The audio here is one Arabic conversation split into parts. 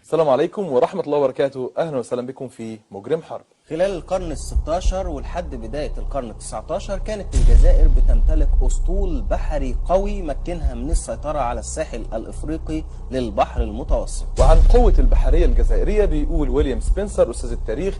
السلام عليكم ورحمة الله وبركاته. أهلا وسهلا بكم في مجرم حرب. خلال القرن ال16 ولحد بداية القرن ال19 كانت الجزائر بتمتلك أسطول بحري قوي مكنها من السيطرة على الساحل الإفريقي للبحر المتوسط. وعن قوة البحرية الجزائرية بيقول ويليام سبنسر أستاذ التاريخ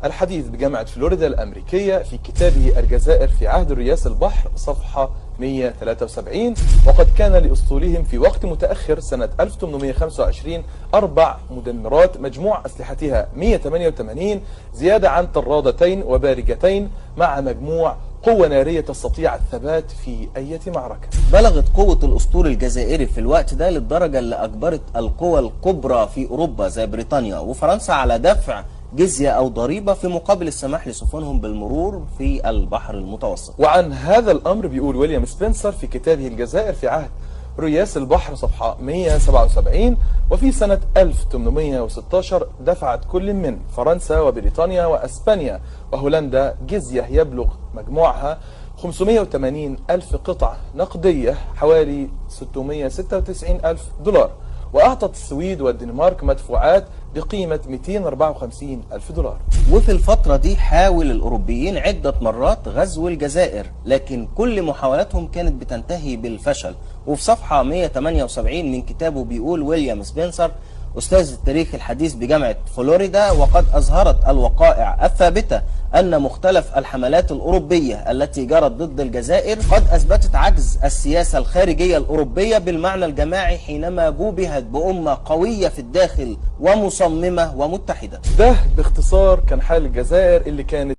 الحديث بجامعة فلوريدا الأمريكية في كتابه الجزائر في عهد رياس البحر صفحة 173: وقد كان لأسطولهم في وقت متأخر سنة 1825 4 مدمرات مجموع أسلحتها 188 زيادة عن طرادتين وبارجتين مع مجموع قوة نارية تستطيع الثبات في أي معركة. بلغت قوة الأسطول الجزائري في الوقت ده للدرجة اللي أجبرت القوى الكبرى في أوروبا زي بريطانيا وفرنسا على دفع جزية أو ضريبة في مقابل السماح لسفنهم بالمرور في البحر المتوسط. وعن هذا الأمر بيقول ويليام سبنسر في كتابه الجزائر في عهد رياس البحر صفحة 177: وفي سنة 1816 دفعت كل من فرنسا وبريطانيا وأسبانيا وهولندا جزية يبلغ مجموعها 580 ألف قطعة نقدية حوالي 696 ألف دولار، وأعطت السويد والدنمارك مدفوعات بقيمة 254 ألف دولار. وفي الفترة دي حاول الأوروبيين عدة مرات غزو الجزائر، لكن كل محاولاتهم كانت بتنتهي بالفشل. وفي صفحة 178 من كتابه بيقول ويليام سبنسر أستاذ التاريخ الحديث بجامعة فلوريدا: وقد أظهرت الوقائع الثابتة أن مختلف الحملات الأوروبية التي جرت ضد الجزائر قد أثبتت عجز السياسة الخارجية الأوروبية بالمعنى الجماعي حينما جوبهت بأمة قوية في الداخل ومصممة ومتحدة. ده باختصار كان حال الجزائر اللي كانت